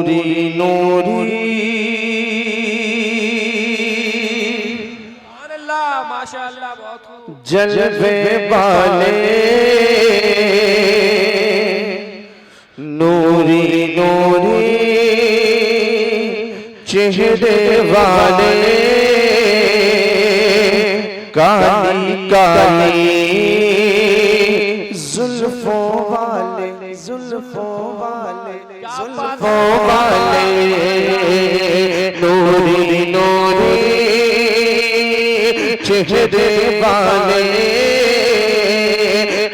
नूरी नूरी माशाअल्लाह बहुत जलवे वाले नूरी नूरी चेहरे वाले काली काली जुल्फों वाले जुल्फों वाले जुल्फों वाले नूरी नूरी चेहरे वाले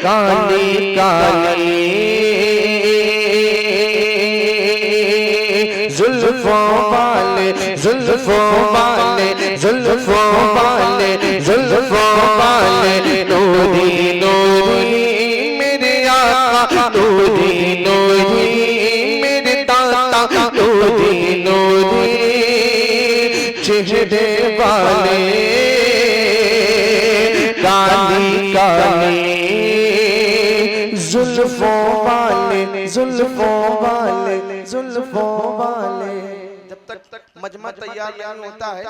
काली काली जुल्फों वाले जुल्फों वाले जुल्फों वाले जुल्फों वाले नूरी नूरी मेरे आका नूरी नूरी मेरे ताता नूरी नूरी चेहरे वाले काली काली जुल्फों वाले जुल्फों वाले जुल्फों वाले। जब तक मजमा तैयार नहीं होता है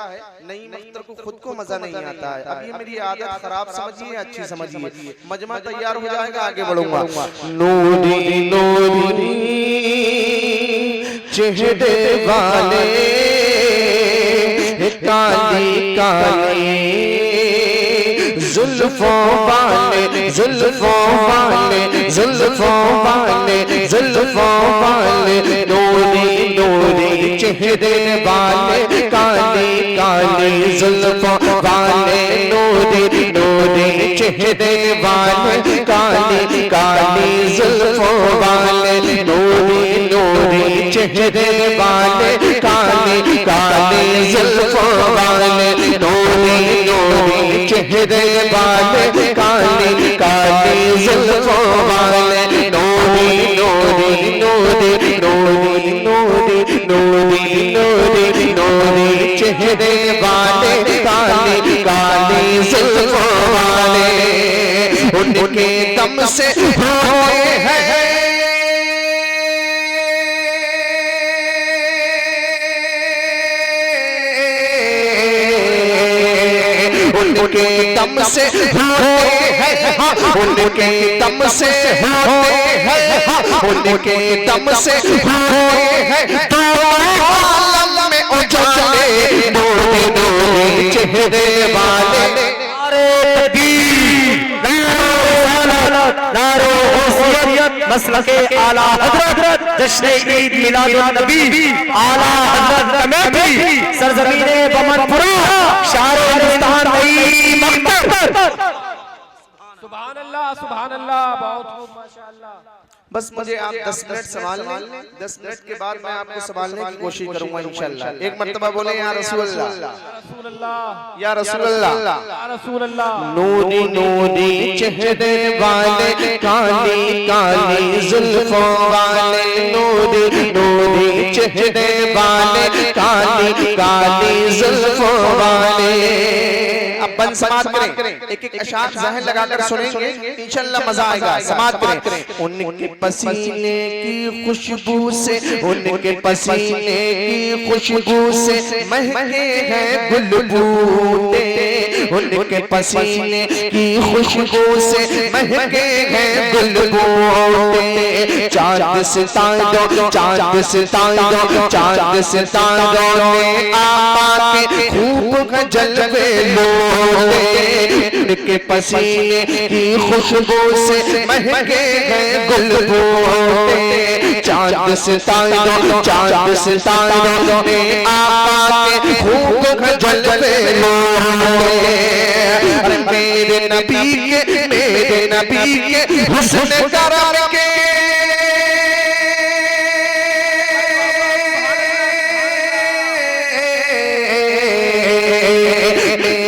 नई मख्तर को खुद को मजा नहीं आता है। अब ये मेरी आदत खराब समझिए अच्छी समझिए। मजमा तैयार हो जाएगा आगे बढ़ूंगा। नूरी नूरी चेहरे वाले काली काली जुल्फों वाले जुल्फों वाले जुल्फों वाले जुल्फों वाले नूरी नूरी चेहरे वाले काली काली जुल्फों वाले नूरी नूरी चेहरे वाले काली काली जुल्फों वाले नूरी नूरी चेहरे वाले काली काली जुल्फों वाले नूरी नूरी चेहरे वाले काली काली जुल्फों वाले नूरी नूरी नूरी नूरी नूरी नूरी नूरी नूरी चेहरे वाले काली काली जुल्फों वाले उनके दम से होते हैं उनके दम से होते हैं उनके दम से होते हैं उनके दम से होते हैं तो आलम में उजाले नूरी नूरी चेहरे वाले नारे हुस्सियत मसलके आला हजरत जश्न ईद मिलादुन नबी आला हजरत कमेटी सरजमीने बमनपुरा शार हिंदुस्तान नई मख्तर। सुभान अल्लाह बहुत माशाअल्लाह। बस मुझे आप 10 मिनट संभाल लें। 10 मिनट के बाद मैं आपको संभालने की कोशिश करूंगा इंशाअल्लाह। एक मर्तबा बोले या रसूल अल्लाह या रसूल अल्लाह। नूरी नूरी चेहरे वाले काली काली जुल्फों वाले नूरी नूरी चेहरे वाले काली काली जुल्फों वाले। अब बंद समात करें एक एक अशार ज़हन लगाकर सुनेंगे इंशाअल्लाह मजा आएगा। समात करें। उनके पसीने की खुशबू से उनके पसीने की खुशबू से महके हैं गुल बूटे उनके पसीने की खुशबू से महके हैं गुल बूटे। चांद सितारों चांद सितारों चांद सितारों ने आके खूब जलवे लोटे उनके पसीने की खुशबू से महके हैं गुल बूटे। चांद सितारों ने आके खूब जलवे लोटे। मेरे नबी के हुस्न करम के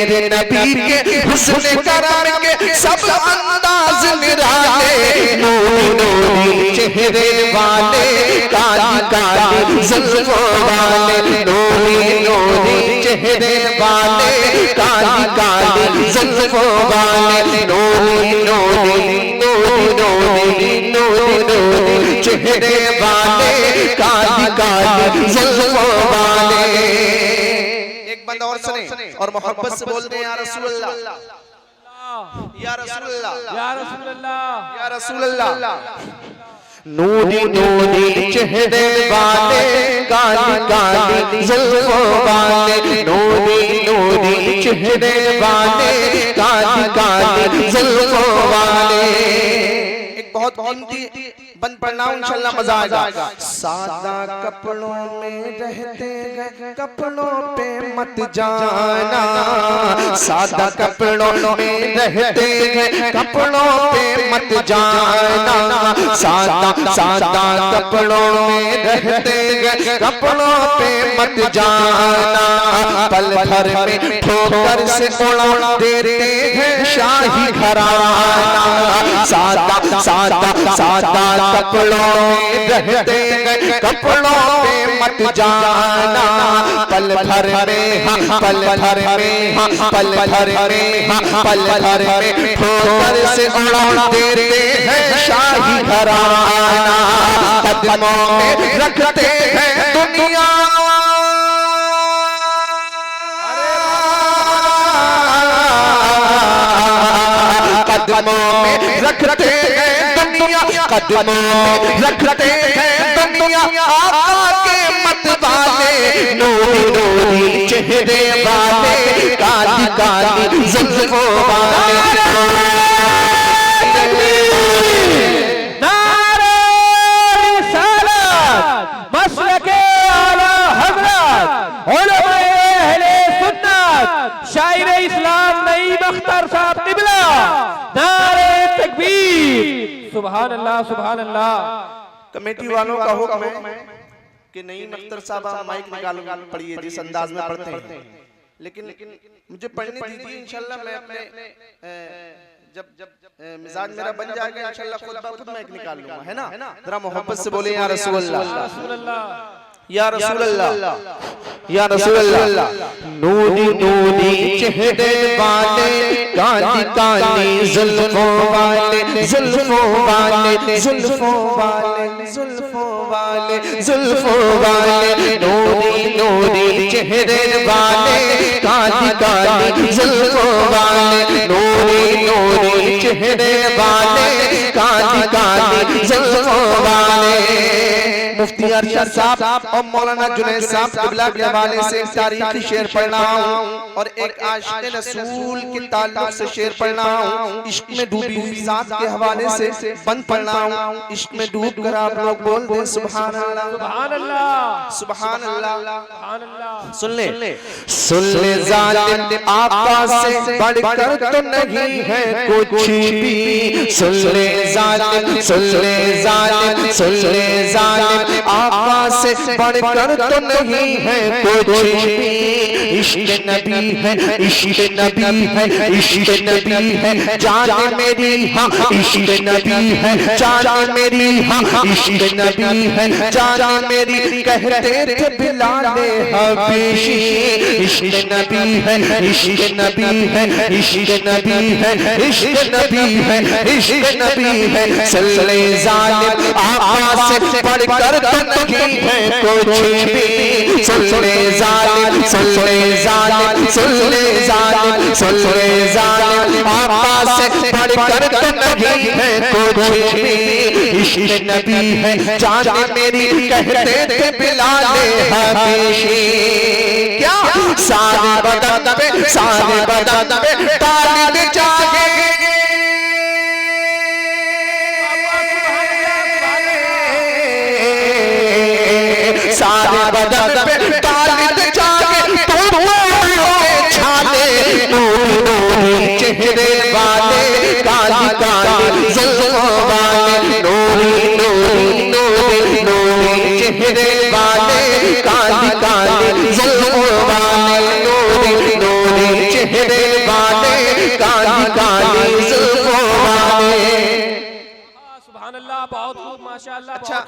मेरे नबी के हुस्न करम के सब अंदाज निराले, नूरी नूरी चेहरे वाले, काली काली जुल्फों वाले, नूरी नूरी चेहरे वाले, काली काली जुल्फों वाले, नूरी नूरी नूरी नूरी नूरी नूरी चेहरे वाले, काली काली जुल्फों वाले। एक बंदा और सुने और मोहब्बत से बोलते हैं या रसूल अल्लाह, या रसूल अल्लाह, या रसूल अल्लाह, या रसूल अल्लाह। नूरी नूरी चेहरे वाले, काली काली जुल्फों वाले, नूरी नूरी चेहरे वाले, काली काली जुल्फों वाले। एक बहुत कीमती बंद पढ़ना इंशाल्लाह मजा आएगा। सादा कपड़ों में रहते गए, कपड़ों पे मत जाना, सादा कपड़ों में रहते गए, कपड़ों पे मत जाना, सादा सादा कपड़ों में रहते गए, कपड़ों पे मत जाना, पल भर में ठोकर से उड़ा देते हैं शाही घराना, सादा सादा सादा कपड़ों में रहते गए, कपड़ों पे मत जाना, पल भर में पल भर में पल भर में पल भर में ठोकर से उड़ा देते हैं शाही घराना, कदमों में रखते हैं दुनिया, कदमों में रखते हैं दुनिया, कदमों में रखते हैं दुनिया, आका के मत वाले, नूरी नूरी चेहरे वाले, काली काली जुल्फों वाले। नारे रिसालत मसलके आला हज़रत उलमाए अहले सुन्नत शायर इस्लाम नईम अख्तर साहब क़िबला, नारे तकबीर, सुभान अल्लाह सुभान अल्लाह। कमेटी वालों का हुक्म है कि नईम अख्तर साहब आप माइक निकालो, पढ़िए जिस अंदाज में पढ़ते हैं, लेकिन मुझे पढ़ने दीजिए इंशाल्लाह। मैं अपने जब मिजाज मेरा बन जाएगा इंशाल्लाह खुद माइक निकाल लूंगा, है ना। जरा मोहब्बत से बोले या रसूल अल्लाह, या रसूल अल्लाह, या रसूल अल्लाह। नूरी नूरी चेहरे वाले, काली काली जुल्फों वाले, जुल्फों वाले, जुल्फों वाले, जुल्फों वाले, जुल्फों वाले, नूरी नूरी चेहरे वाले, काली काली जुल्फों वाले, नूरी नूरी चेहरे वाले, काली काली जुल्फों वाले। मुफ्ती अरशद साहब और मौलाना जुनैद साहब क़िबला के हवाले से तारीखी शेर पढ़ रहा हूँ और एक आशिक़े रसूल के ताल्लुक से शेर पढ़ रहा हूँ। इश्क में डूबी हुई ज़ात के हवाले से बंद पढ़ रहा हूँ। इश्क में डूब कर आप लोग बोल दें सुभान अल्लाह, सुभान अल्लाह, सुभान अल्लाह, सुभान अल्लाह। सुन ले ज़ालिम आका से बढ़कर तो नहीं है कुछ भी, सुन ले ज़ालिम, सुन ले ज़ालिम, सुन ले ज़ालिम आका से बढ़कर तो नहीं है कुछ भी। इश्क नबी है, इश्क नबी है, इश्क नबी है जान मेरी, हाँ इश्क नबी है जान मेरी, हाँ इश्क नबी है जान मेरी, कहते थे बिलाले हबशी। इश्क नबी है, इश्क नबी है, इश्क नबी है, इश्क नबी है, इश्क नबी है। सल्ले ज़ालिम आका से बढ़कर तो नहीं है कुछ भी, सल्ले ज़ालिम, सल्ले ज़ालिम, सल्ले ज़ालिम, सल्ले ज़ालिम आका से बढ़कर तो नहीं है कुछ भी। इश्क नबी है जान मेरी, कहते थे बिलाले हबशी। क्या सारे बदन पे, सारे बदन पे तालिब जागे, सारे बदन पे तालिब जागे, तो छाले नूरी नूरी चेहरे वाले, काली काली जुल्फों वाले, नूरी नूरी नूरी नूरी चेहरे वाले, काली काली जुल्फों वाले, नूरी नूरी चेहरे अच्छा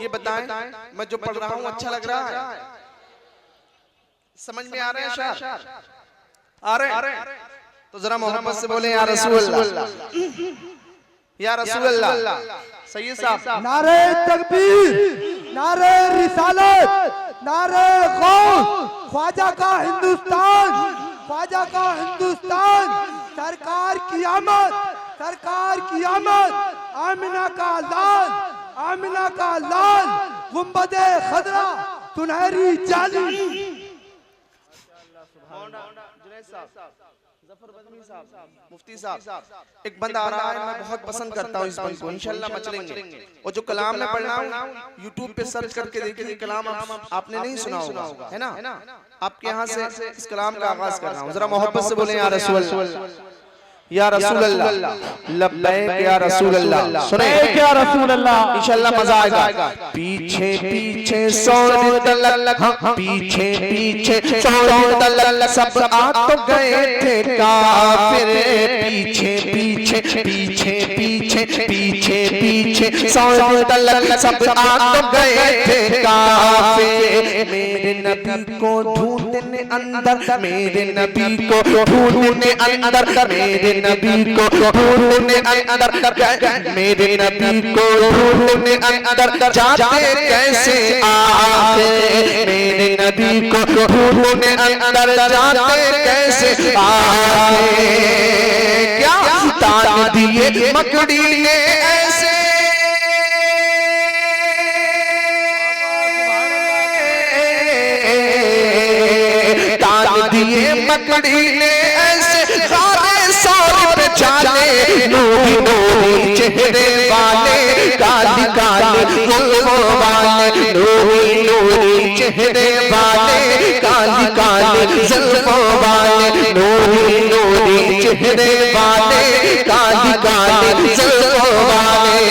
ये बताएं, मैं जो पढ़ रहा हूँ अच्छा लग रहा है? समझ में आ रहे हैं शायर? आ रहे हैं? तो जरा मोहब्बत से बोले या रसूल अल्लाह, या रसूल अल्लाह। सही साहब, नारे तकबीर, नारे रिसालत, नारे गौस, ख्वाजा का हिंदुस्तान, ख्वाजा का हिंदुस्तान, सरकार की आमद, सरकार की आमद, आमिना का लाल, आमिना का लाल, गुंबदे खदरा, सुनहरी जाली। मुफ्ती साहब, एक बंद आ रहा है, मैं बहुत पसंद करता हूँ इस बंद को, इंशाल्लाह मचलेंगे। और जो कलाम मैं पढ़ रहा हूँ यूट्यूब पे सर्च करके देखिए, कलाम आपने नहीं सुना होगा, है ना? आपके यहाँ से इस कलाम का आगाज कर रहा हूँ, जरा मोहब्बत से बोले या रसूल अल्लाह, या रसूल अल्लाह, लब्बैक या रसूल अल्लाह। सुने या रसूल अल्लाह, इंशाल्लाह मजा आएगा। पीछे पीछे सौ दलल, पीछे पीछे सौ दलल, सब आ तो गए थे काफिर। पीछे पीछे पीछे पीछे पीछे पीछे सौ दलल, सब आ तो गए थे काफिर। मेरे नबी को ढूंढने अंदर, मेरे नबी को ढूंढने अंदर, मेरे नबी को ढूंढने अंदर, मेरे नबी को ढूंढने अंदर जाते कैसे आए? मेरे नबी को ढूंढने अंदर जाते कैसे आए? क्या तान दिए मकड़ी ने ऐसे, तान दिए मकड़ी ने ऐसे, पे जाने नूरी नूरी चेहरे वाले, काली काली जुल्फों वाले, नूरी नूरी चेहरे वाले, काली काली जुल्फों वाले, नूरी नूरी चेहरे वाले, काली काली जुल्फों वाले।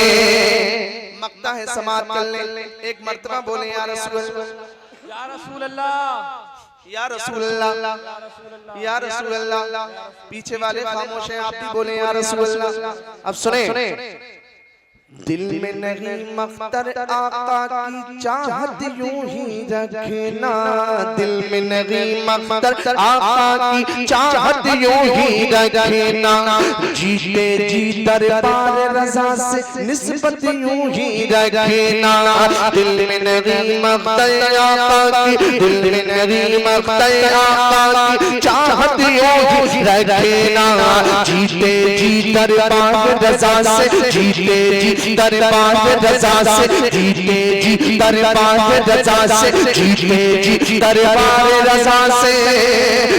मक्ता है समात कर ले, एक मर्तबा बोले या रसूल अल्लाह, या रसूल अल्लाह, या रसूल अल्लाह, या रसूल अल्लाह। पीछे वाले खामोश हैं, आप भी बोले या रसूल अल्लाह। अब सुने, दिल में नहीं मख्तर आका की चाहत यूं ही रखना, दिल में नहीं मख्तर आका की चाहत यूं ही रखना, जीते जी दरबार रज़ा से निस्बत यूं ही रखना। दिल में नहीं मख्तर आका की, दिल में नहीं मख्तर आका की चाहत यूं ही रखना, जीते जी दरबार रज़ा से, जीते जी दरबार रज़ा से, जीते जी दरबार रज़ा से, जीते जी दरबार रज़ा से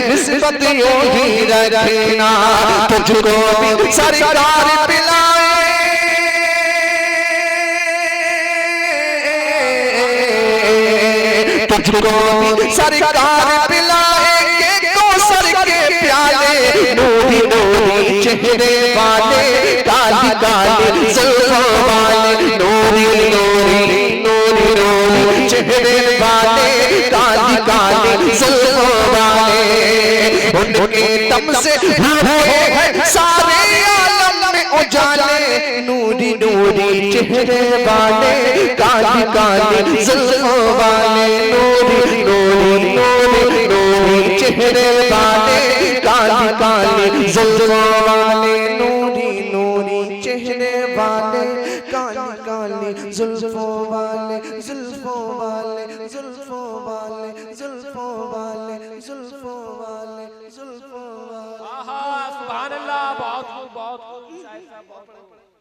निस्बत यूं ही रखना। तुझको भी सरकार पिलाए, तुझको भी सरकार पिलाएंगे कौसर के प्याले, नूरी नूरी चेहरे वाले, काली काली जुल्फों वाले, नूरी नूरी नूरी नूरी चेहरे वाले, काली काली जुल्फों वाले। उनके दम से हुए हैं सारे आलम में उजाले, नूरी नूरी चेहरे वाले, काली काली जुल्फों वाले, नूरी नूरी नूरी नूरी चेहरे वाले, काली काली जुल्फों वाले, नूरी नूरी चेहरे वाले, काली काली जुल्फों वाले, जुल्फों वाले, जुल्फों वाले, जुल्फों वाले, जुल्फों वाले, जुल्फों वाले। सुभान अल्लाह, बहुत खूब, बहुत खूब।